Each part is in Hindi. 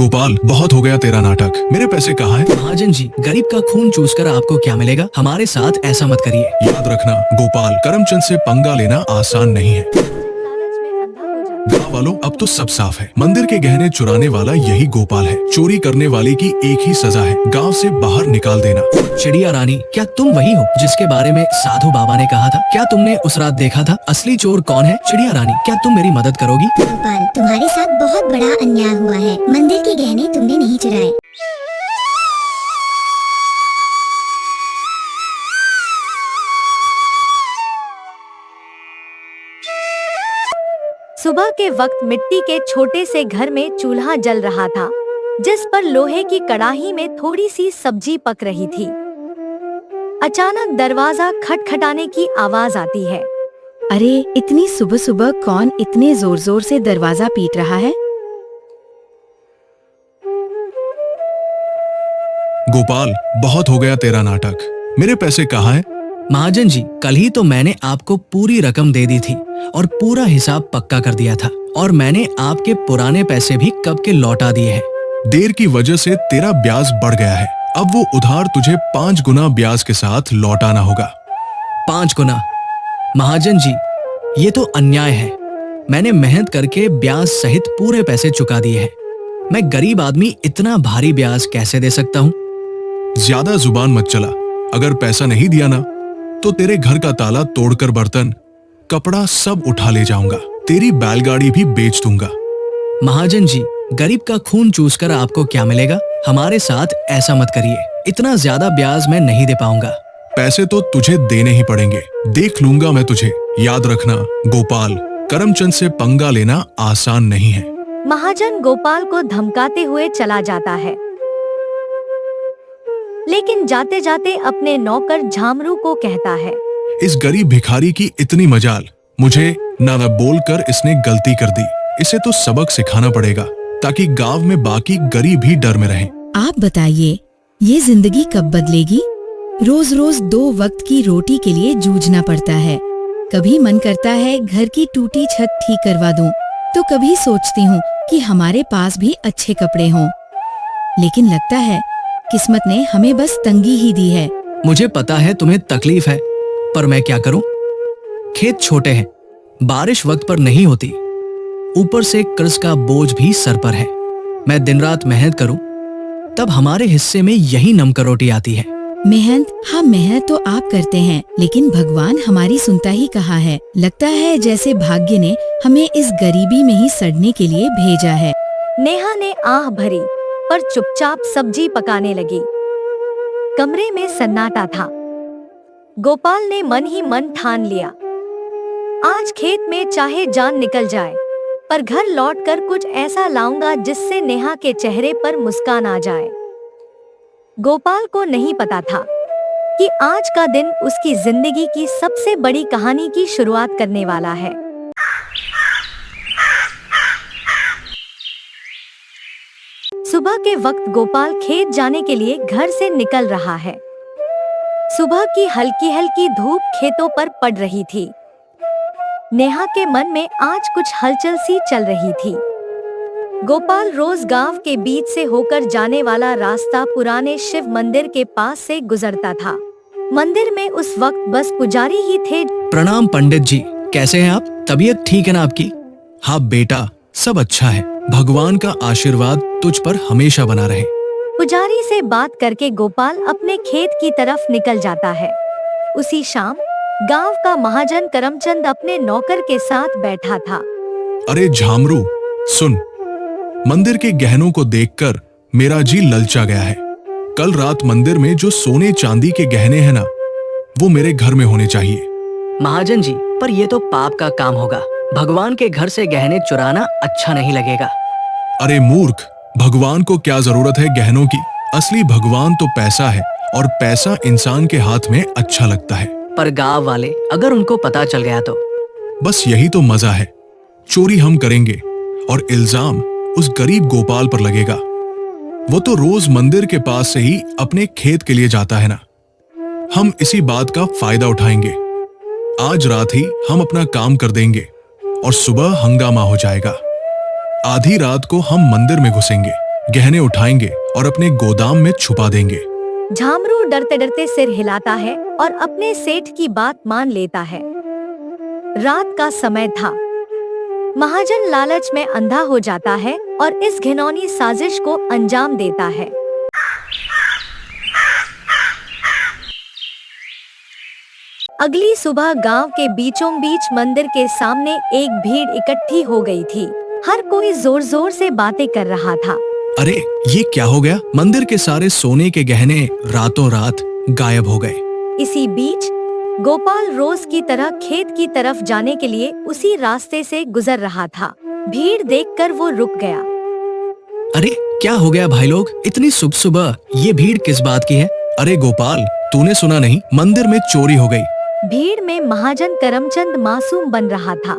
गोपाल, बहुत हो गया तेरा नाटक। मेरे पैसे कहाँ हैं? महाजन जी, गरीब का खून चूसकर आपको क्या मिलेगा? हमारे साथ ऐसा मत करिए। याद रखना गोपाल, करमचंद से पंगा लेना आसान नहीं है। गाँव वालों, अब तो सब साफ है। मंदिर के गहने चुराने वाला यही गोपाल है। चोरी करने वाले की एक ही सजा है, गांव से बाहर निकाल देना। चिड़िया रानी, क्या तुम वही हो जिसके बारे में साधु बाबा ने कहा था? क्या तुमने उस रात देखा था? असली चोर कौन है? चिड़िया रानी, क्या तुम मेरी मदद करोगी? गोपाल, तुम्हारे साथ बहुत बड़ा अन्याय हुआ है। मंदिर के गहने तुमने नहीं चुराए। सुबह के वक्त मिट्टी के छोटे से घर में चूल्हा जल रहा था, जिस पर लोहे की कड़ाही में थोड़ी सी सब्जी पक रही थी। अचानक दरवाजा खटखटाने की आवाज आती है। अरे, इतनी सुबह सुबह कौन इतने जोर जोर से दरवाजा पीट रहा है? गोपाल, बहुत हो गया तेरा नाटक। मेरे पैसे कहाँ हैं? महाजन जी, कल ही तो मैंने आपको पूरी रकम दे दी थी और पूरा हिसाब पक्का कर दिया था, और मैंने आपके पुराने पैसे भी कब के लौटा दिए हैं। देर की वजह से तेरा ब्याज बढ़ गया है। अब वो उधार तुझे 5 गुना ब्याज के साथ लौटाना होगा। 5 गुना? महाजन जी, ये तो अन्याय है। मैंने मेहनत करके ब्याज सहित पूरे पैसे चुका दिए हैं। मैं गरीब आदमी इतना भारी ब्याज कैसे दे सकता हूँ? ज्यादा जुबान मत चला। अगर पैसा नहीं दिया ना, तो तेरे घर का ताला तोड़कर बर्तन, कपड़ा सब उठा ले जाऊंगा। तेरी बैलगाड़ी भी बेच दूंगा। महाजन जी, गरीब का खून चूसकर आपको क्या मिलेगा? हमारे साथ ऐसा मत करिए। इतना ज्यादा ब्याज मैं नहीं दे पाऊंगा। पैसे तो तुझे देने ही पड़ेंगे। देख लूंगा मैं तुझे। याद रखना गोपाल, करमचंद से पंगा लेना आसान नहीं है। महाजन गोपाल को धमकाते हुए चला जाता है, लेकिन जाते जाते अपने नौकर झामरू को कहता है, इस गरीब भिखारी की इतनी मजाल। मुझे ना बोलकर इसने गलती कर दी। इसे तो सबक सिखाना पड़ेगा, ताकि गांव में बाकी गरीब भी डर में रहें। आप बताइए, ये जिंदगी कब बदलेगी? रोज रोज 2 वक्त की रोटी के लिए जूझना पड़ता है। कभी मन करता है घर की टूटी छत ठीक करवा दूं, तो कभी सोचती हूँ कि हमारे पास भी अच्छे कपड़े हों। लेकिन लगता है किस्मत ने हमें बस तंगी ही दी है। मुझे पता है तुम्हें तकलीफ है, पर मैं क्या करूं? खेत छोटे हैं, बारिश वक्त पर नहीं होती, ऊपर से कर्ज का बोझ भी सर पर है। मैं दिन रात मेहनत करूं, तब हमारे हिस्से में यही नमक रोटी आती है। मेहनत तो आप करते हैं, लेकिन भगवान हमारी सुनता ही कहाँ है। लगता है जैसे भाग्य ने हमें इस गरीबी में ही सड़ने के लिए भेजा है। नेहा ने आह भरी, पर चुपचाप सब्जी पकाने लगी। कमरे में सन्नाटा था। गोपाल ने मन ही मन ठान लिया, आज खेत में चाहे जान निकल जाए, पर घर लौटकर कुछ ऐसा लाऊंगा जिससे नेहा के चेहरे पर मुस्कान आ जाए। गोपाल को नहीं पता था कि आज का दिन उसकी जिंदगी की सबसे बड़ी कहानी की शुरुआत करने वाला है। सुबह के वक्त गोपाल खेत जाने के लिए घर से निकल रहा है। सुबह की हल्की हल्की धूप खेतों पर पड़ रही थी। नेहा के मन में आज कुछ हलचल सी चल रही थी। गोपाल रोज गांव के बीच से होकर जाने वाला रास्ता पुराने शिव मंदिर के पास से गुजरता था। मंदिर में उस वक्त बस पुजारी ही थे। प्रणाम पंडित जी, कैसे हैं आप? तबीयत ठीक है ना आपकी? हाँ बेटा, सब अच्छा है। भगवान का आशीर्वाद तुझ पर हमेशा बना रहे। पुजारी से बात करके गोपाल अपने खेत की तरफ निकल जाता है। उसी शाम गांव का महाजन करमचंद अपने नौकर के साथ बैठा था। अरे झामरू, सुन, मंदिर के गहनों को देखकर मेरा जी ललचा गया है। कल रात मंदिर में जो सोने चांदी के गहने हैं ना, वो मेरे घर में होने चाहिए। महाजन जी, पर ये तो पाप का काम होगा। भगवान के घर से गहने चुराना अच्छा नहीं लगेगा। अरे मूर्ख, भगवान को क्या जरूरत है गहनों की? असली भगवान तो पैसा है, और पैसा इंसान के हाथ में अच्छा लगता है। पर गांव वाले अगर उनको पता चल गया तो? बस यही तो मजा है। चोरी हम करेंगे और इल्जाम उस गरीब गोपाल पर लगेगा। वो तो रोज मंदिर के पास से ही अपने खेत के लिए जाता है ना। हम इसी बात का फायदा उठाएंगे। आज रात ही हम अपना काम कर देंगे और सुबह हंगामा हो जाएगा। आधी रात को हम मंदिर में घुसेंगे, गहने उठाएंगे और अपने गोदाम में छुपा देंगे। झामरू डरते डरते सिर हिलाता है और अपने सेठ की बात मान लेता है। रात का समय था। महाजन लालच में अंधा हो जाता है और इस घिनौनी साजिश को अंजाम देता है। अगली सुबह गांव के बीचों बीच मंदिर के सामने एक भीड़ इकट्ठी हो गई थी। हर कोई जोर जोर से बातें कर रहा था। अरे ये क्या हो गया? मंदिर के सारे सोने के गहने रातों रात गायब हो गए। इसी बीच गोपाल रोज की तरह खेत की तरफ जाने के लिए उसी रास्ते से गुजर रहा था। भीड़ देखकर वो रुक गया। अरे क्या हो गया भाई लोग? इतनी सुबह सुबह ये भीड़ किस बात की है? अरे गोपाल, तूने सुना नहीं? मंदिर में चोरी हो गई। भीड़ में महाजन करमचंद मासूम बन रहा था।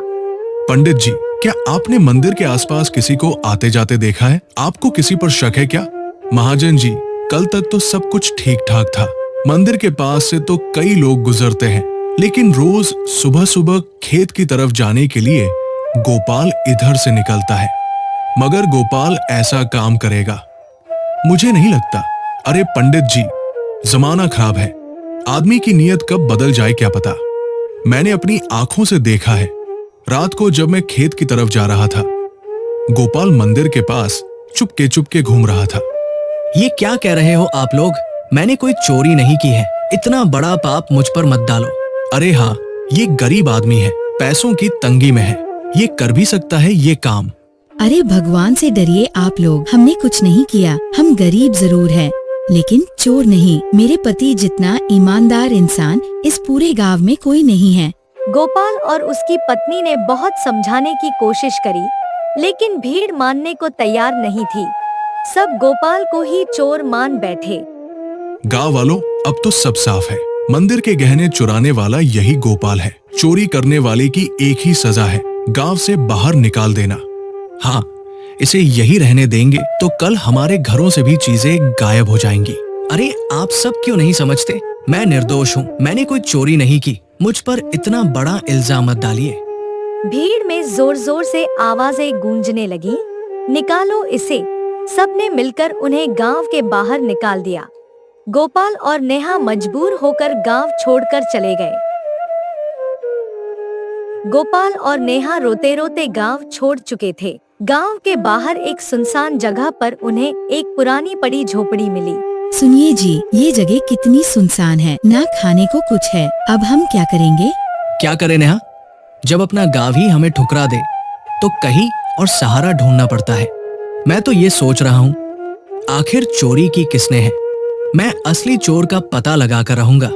पंडित जी, क्या आपने मंदिर के आसपास किसी को आते जाते देखा है? आपको किसी पर शक है क्या? महाजन जी, कल तक तो सब कुछ ठीक ठाक था। मंदिर के पास से तो कई लोग गुजरते हैं, लेकिन रोज सुबह सुबह खेत की तरफ जाने के लिए गोपाल इधर से निकलता है। मगर गोपाल ऐसा काम करेगा? मुझे नहीं लगता। अरे पंडित जी, जमाना खराब है। आदमी की नीयत कब बदल जाए क्या पता। मैंने अपनी आंखों से देखा है। रात को जब मैं खेत की तरफ जा रहा था, गोपाल मंदिर के पास चुपके घूम रहा था। ये क्या कह रहे हो आप लोग? मैंने कोई चोरी नहीं की है। इतना बड़ा पाप मुझ पर मत डालो। अरे हाँ, ये गरीब आदमी है, पैसों की तंगी में है, ये कर भी सकता है ये काम। अरे भगवान से डरिए आप लोग, हमने कुछ नहीं किया। हम गरीब जरूर है, लेकिन चोर नहीं। मेरे पति जितना ईमानदार इंसान इस पूरे गांव में कोई नहीं है। गोपाल और उसकी पत्नी ने बहुत समझाने की कोशिश करी, लेकिन भीड़ मानने को तैयार नहीं थी। सब गोपाल को ही चोर मान बैठे। गांव वालों, अब तो सब साफ है। मंदिर के गहने चुराने वाला यही गोपाल है। चोरी करने वाले की एक ही सजा है, गांव से बाहर निकाल देना। हाँ, इसे यही रहने देंगे तो कल हमारे घरों से भी चीजें गायब हो जाएंगी। अरे आप सब क्यों नहीं समझते? मैं निर्दोष हूँ, मैंने कोई चोरी नहीं की। मुझ पर इतना बड़ा इल्जाम मत डालिए। भीड़ में जोर जोर से आवाजें गूंजने लगी, निकालो इसे। सबने मिलकर उन्हें गांव के बाहर निकाल दिया। गोपाल और नेहा मजबूर होकर गांव छोड़कर चले गए। गोपाल और नेहा रोते रोते गांव छोड़ चुके थे। गांव के बाहर एक सुनसान जगह पर उन्हें एक पुरानी पड़ी झोपड़ी मिली। सुनिए जी, ये जगह कितनी सुनसान है, ना खाने को कुछ है। अब हम क्या करेंगे? क्या करें नेहा? जब अपना गांव ही हमें ठुकरा दे तो कहीं और सहारा ढूंढना पड़ता है। मैं तो ये सोच रहा हूँ, आखिर चोरी की किसने है? मैं असली चोर का पता लगा कर रहूंगा।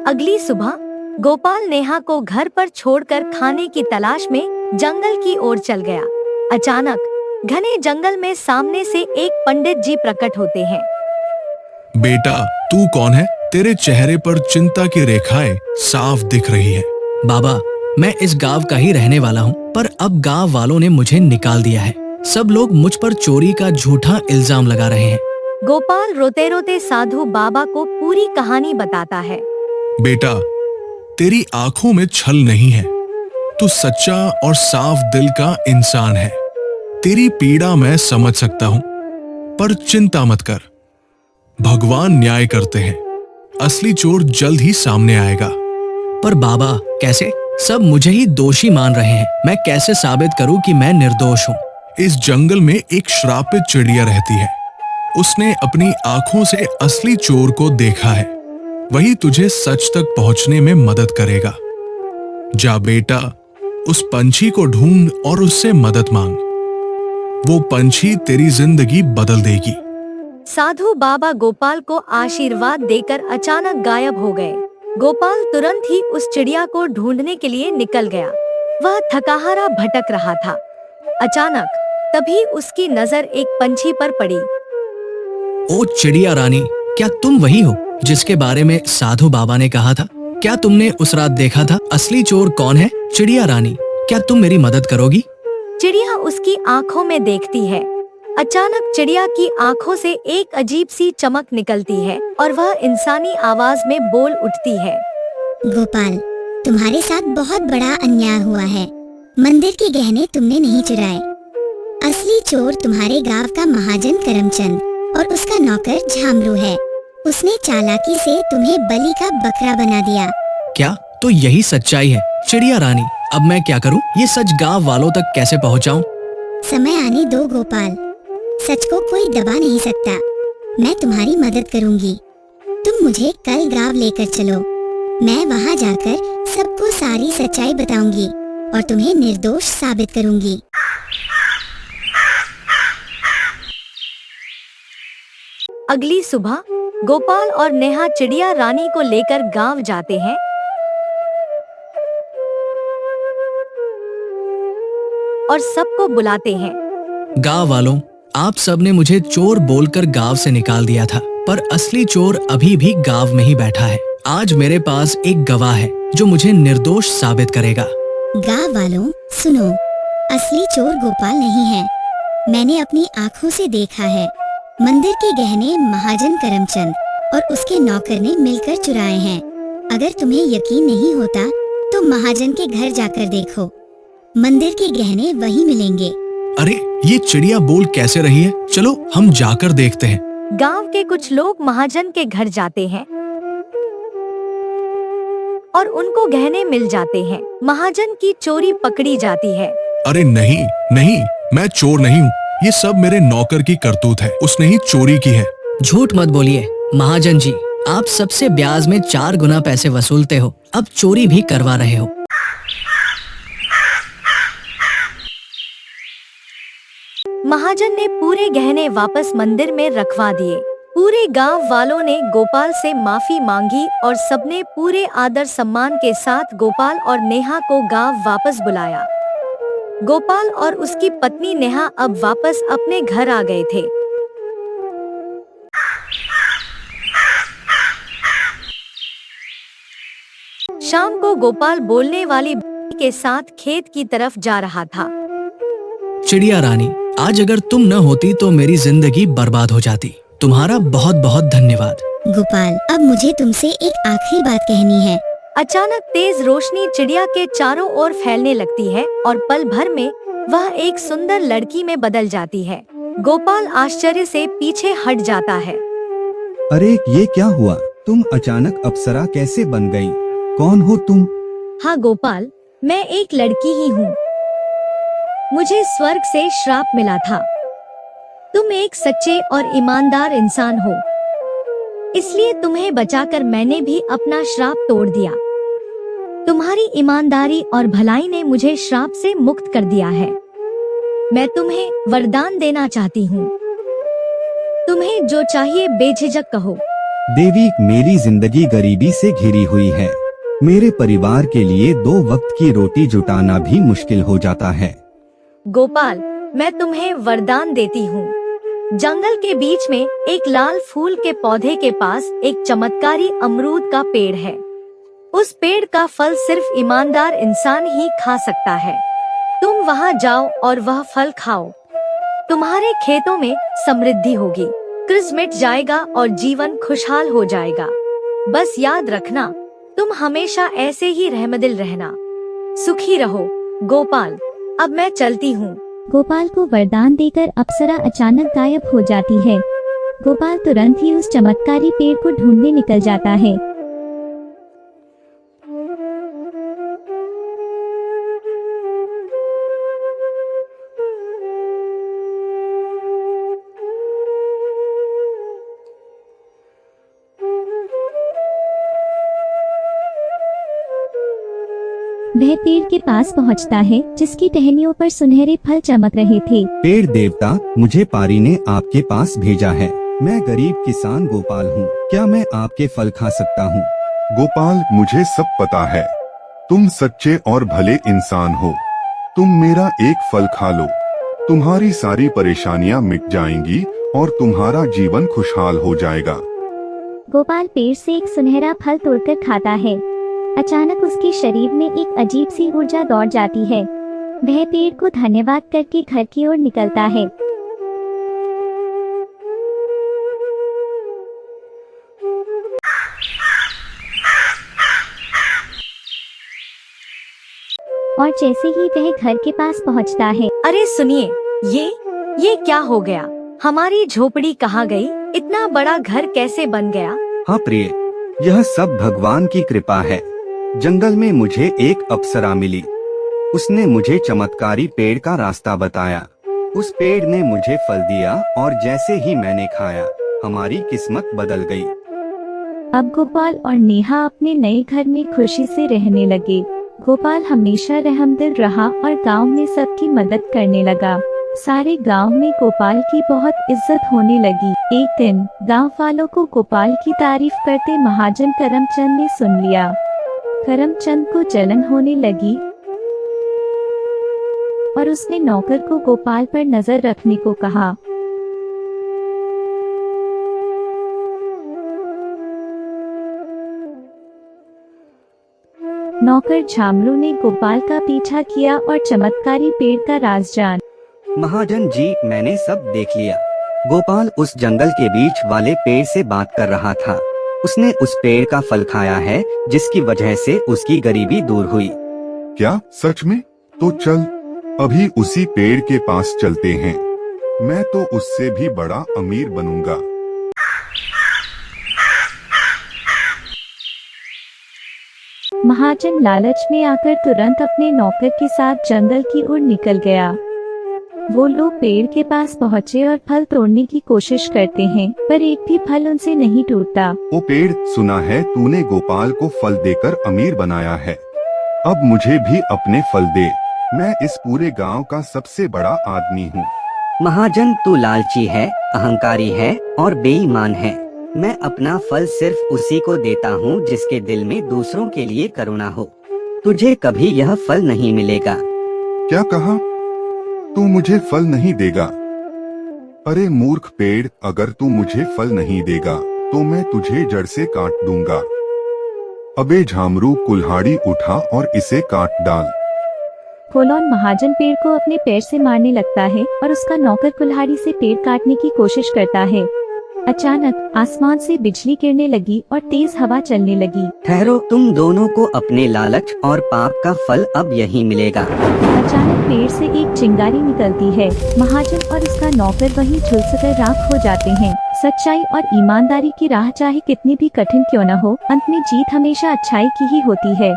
अगली सुबह गोपाल नेहा को घर पर छोड़कर खाने की तलाश में जंगल की ओर चल गया। अचानक घने जंगल में सामने से एक पंडित जी प्रकट होते हैं। बेटा, तू कौन है? तेरे चेहरे पर चिंता की रेखाएं साफ दिख रही है। बाबा, मैं इस गांव का ही रहने वाला हूँ, पर अब गांव वालों ने मुझे निकाल दिया है। सब लोग मुझ पर चोरी का झूठा इल्जाम लगा रहे हैं। गोपाल रोते रोते साधु बाबा को पूरी कहानी बताता है। बेटा, तेरी आंखों में छल नहीं है। तू सच्चा और साफ दिल का इंसान है। तेरी पीड़ा मैं समझ सकता हूँ, पर चिंता मत कर। भगवान न्याय करते हैं। असली चोर जल्द ही सामने आएगा। पर बाबा, कैसे? सब मुझे ही दोषी मान रहे हैं। मैं कैसे साबित करूं कि मैं निर्दोष हूं? इस जंगल में एक श्रापित चिड़िया रहती है। उसने अपनी आंखों से असली चोर को देखा है। वही तुझे सच तक पहुंचने में मदद करेगा। जा बेटा, उस पंछी को ढूंढ और उससे मदद मांग। वो पंछी तेरी जिंदगी बदल देगी। साधु बाबा गोपाल को आशीर्वाद देकर अचानक गायब हो गए। गोपाल तुरंत ही उस चिड़िया को ढूंढने के लिए निकल गया। वह थकाहारा भटक रहा था। अचानक तभी उसकी नजर एक पंछी पर पड़ी। ओ चिड़िया रानी, क्या तुम वही हो जिसके बारे में साधु बाबा ने कहा था? क्या तुमने उस रात देखा था? असली चोर कौन है? चिड़िया रानी, क्या तुम मेरी मदद करोगी? चिड़िया उसकी आंखों में देखती है। अचानक चिड़िया की आंखों से एक अजीब सी चमक निकलती है और वह इंसानी आवाज में बोल उठती है। गोपाल, तुम्हारे साथ बहुत बड़ा अन्याय हुआ है। मंदिर के गहने तुमने नहीं चुराए। असली चोर तुम्हारे गांव का महाजन करमचंद और उसका नौकर झामरू है। उसने चालाकी से तुम्हें बलि का बकरा बना दिया। क्या? तो यही सच्चाई है चिड़िया रानी। अब मैं क्या करूं? ये सच गांव वालों तक कैसे पहुंचाऊं? समय आने दो गोपाल, सच को कोई दबा नहीं सकता। मैं तुम्हारी मदद करूंगी। तुम मुझे कल गांव लेकर चलो। मैं वहां जाकर सबको सारी सच्चाई बताऊंगी और तुम्हें निर्दोष साबित करूंगी। अगली सुबह गोपाल और नेहा चिड़िया रानी को लेकर गांव जाते हैं और सबको बुलाते हैं। गांव वालों, आप सबने मुझे चोर बोलकर गांव से निकाल दिया था, पर असली चोर अभी भी गांव में ही बैठा है। आज मेरे पास एक गवाह है जो मुझे निर्दोष साबित करेगा। गांव वालों सुनो, असली चोर गोपाल नहीं है। मैंने अपनी आँखों से देखा है। मंदिर के गहने महाजन करमचंद और उसके नौकर ने मिलकर चुराए हैं। अगर तुम्हें यकीन नहीं होता तो महाजन के घर जाकर देखो। मंदिर के गहने वहीं मिलेंगे। अरे ये चिड़िया बोल कैसे रही है? चलो हम जाकर देखते हैं। गांव के कुछ लोग महाजन के घर जाते हैं और उनको गहने मिल जाते हैं। महाजन की चोरी पकड़ी जाती है। अरे नहीं नहीं, मैं चोर नहीं हूँ। ये सब मेरे नौकर की करतूत है। उसने ही चोरी की है। झूठ मत बोलिए महाजन जी, आप सबसे ब्याज में 4 गुना पैसे वसूलते हो, अब चोरी भी करवा रहे हो। महाजन ने पूरे गहने वापस मंदिर में रखवा दिए। पूरे गांव वालों ने गोपाल से माफी मांगी और सबने पूरे आदर सम्मान के साथ गोपाल और नेहा को गांव वापस बुलाया। गोपाल और उसकी पत्नी नेहा अब वापस अपने घर आ गए थे। शाम को गोपाल बोलने वाली के साथ खेत की तरफ जा रहा था। चिड़िया रानी, आज अगर तुम न होती तो मेरी जिंदगी बर्बाद हो जाती। तुम्हारा बहुत बहुत धन्यवाद। गोपाल, अब मुझे तुमसे एक आखिरी बात कहनी है। अचानक तेज रोशनी चिड़िया के चारों ओर फैलने लगती है और पल भर में वह एक सुंदर लड़की में बदल जाती है। गोपाल आश्चर्य से पीछे हट जाता है। अरे ये क्या हुआ? तुम अचानक अप्सरा कैसे बन गई? कौन हो तुम? हाँ गोपाल, मैं एक लड़की ही हूँ। मुझे स्वर्ग से श्राप मिला था। तुम एक सच्चे और ईमानदार इंसान हो, इसलिए तुम्हें बचाकर मैंने भी अपना श्राप तोड़ दिया। तुम्हारी ईमानदारी और भलाई ने मुझे श्राप से मुक्त कर दिया है। मैं तुम्हें वरदान देना चाहती हूँ। तुम्हें जो चाहिए बेझिझक कहो। देवी, मेरी जिंदगी गरीबी से घिरी हुई है। मेरे परिवार के लिए 2 वक्त की रोटी जुटाना भी मुश्किल हो जाता है। गोपाल, मैं तुम्हें वरदान देती हूँ। जंगल के बीच में एक लाल फूल के पौधे के पास एक चमत्कारी अमरूद का पेड़ है। उस पेड़ का फल सिर्फ ईमानदार इंसान ही खा सकता है। तुम वहाँ जाओ और वह फल खाओ। तुम्हारे खेतों में समृद्धि होगी, कर्ज मिट जाएगा और जीवन खुशहाल हो जाएगा। बस याद रखना, तुम हमेशा ऐसे ही रहमदिल रहना। सुखी रहो। गोपाल, अब मैं चलती हूँ। गोपाल को वरदान देकर अप्सरा अचानक गायब हो जाती है। गोपाल तुरंत ही उस चमत्कारी पेड़ को ढूंढने निकल जाता है। वह पेड़ के पास पहुंचता है जिसकी टहनियों पर सुनहरे फल चमक रहे थे। पेड़ देवता, मुझे पारी ने आपके पास भेजा है। मैं गरीब किसान गोपाल हूँ। क्या मैं आपके फल खा सकता हूँ? गोपाल, मुझे सब पता है। तुम सच्चे और भले इंसान हो। तुम मेरा एक फल खा लो, तुम्हारी सारी परेशानियाँ मिट जाएंगी और तुम्हारा जीवन खुशहाल हो जाएगा। गोपाल पेड़ से एक सुनहरा फल तोड़कर खाता है। अचानक उसके शरीर में एक अजीब सी ऊर्जा दौड़ जाती है। वह पेड़ को धन्यवाद करके घर की ओर निकलता है। और जैसे ही वह घर के पास पहुंचता है, अरे सुनिए, ये क्या हो गया? हमारी झोपड़ी कहाँ गई? इतना बड़ा घर कैसे बन गया? हाँ प्रिय, यह सब भगवान की कृपा है। जंगल में मुझे एक अप्सरा मिली। उसने मुझे चमत्कारी पेड़ का रास्ता बताया। उस पेड़ ने मुझे फल दिया और जैसे ही मैंने खाया, हमारी किस्मत बदल गई। अब गोपाल और नेहा अपने नए घर में खुशी से रहने लगे। गोपाल हमेशा रहमदिल रहा और गांव में सबकी मदद करने लगा। सारे गांव में गोपाल की बहुत इज्जत होने लगी। एक दिन गांव वालों को गोपाल की तारीफ करते महाजन करमचंद ने सुन लिया। करमचंद को जलन होने लगी और उसने नौकर को गोपाल पर नजर रखने को कहा। नौकर झामरू ने गोपाल का पीछा किया और चमत्कारी पेड़ का राज जान। महाजन जी, मैंने सब देख लिया। गोपाल उस जंगल के बीच वाले पेड़ से बात कर रहा था। उसने उस पेड़ का फल खाया है, जिसकी वजह से उसकी गरीबी दूर हुई। क्या सच में? तो चल अभी उसी पेड़ के पास चलते हैं। मैं तो उससे भी बड़ा अमीर बनूंगा। महाजन लालच में आकर तुरंत अपने नौकर के साथ जंगल की ओर निकल गया। वो लोग पेड़ के पास पहुँचे और फल तोड़ने की कोशिश करते हैं, पर एक भी फल उनसे नहीं टूटता। ओ पेड़, सुना है तूने गोपाल को फल देकर अमीर बनाया है। अब मुझे भी अपने फल दे। मैं इस पूरे गांव का सबसे बड़ा आदमी हूँ। महाजन, तू लालची है, अहंकारी है और बेईमान है। मैं अपना फल सिर्फ उसी को देता हूँ जिसके दिल में दूसरों के लिए करुणा हो। तुझे कभी यह फल नहीं मिलेगा। क्या कहा? तू मुझे फल नहीं देगा? अरे मूर्ख पेड़, अगर तू मुझे फल नहीं देगा तो मैं तुझे जड़ से काट दूंगा। अबे झामरू, कुल्हाड़ी उठा और इसे काट डाल। कोलोन महाजन पेड़ को अपने पैर से मारने लगता है और उसका नौकर कुल्हाड़ी से पेड़ काटने की कोशिश करता है। अचानक आसमान से बिजली गिरने लगी और तेज हवा चलने लगी। ठहरो, तुम दोनों को अपने लालच और पाप का फल अब यही मिलेगा। अचानक पेड़ से एक चिंगारी निकलती है। महाजन और उसका नौकर वहीं झुलसकर राख हो जाते हैं। सच्चाई और ईमानदारी की राह चाहे कितनी भी कठिन क्यों न हो, अंत में जीत हमेशा अच्छाई की ही होती है।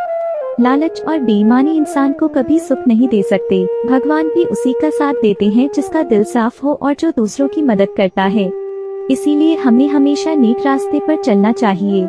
लालच और बेईमानी इंसान को कभी सुख नहीं दे सकते। भगवान भी उसी का साथ देते हैं जिसका दिल साफ हो और जो दूसरों की मदद करता है। इसीलिए हमें हमेशा नेक रास्ते पर चलना चाहिए।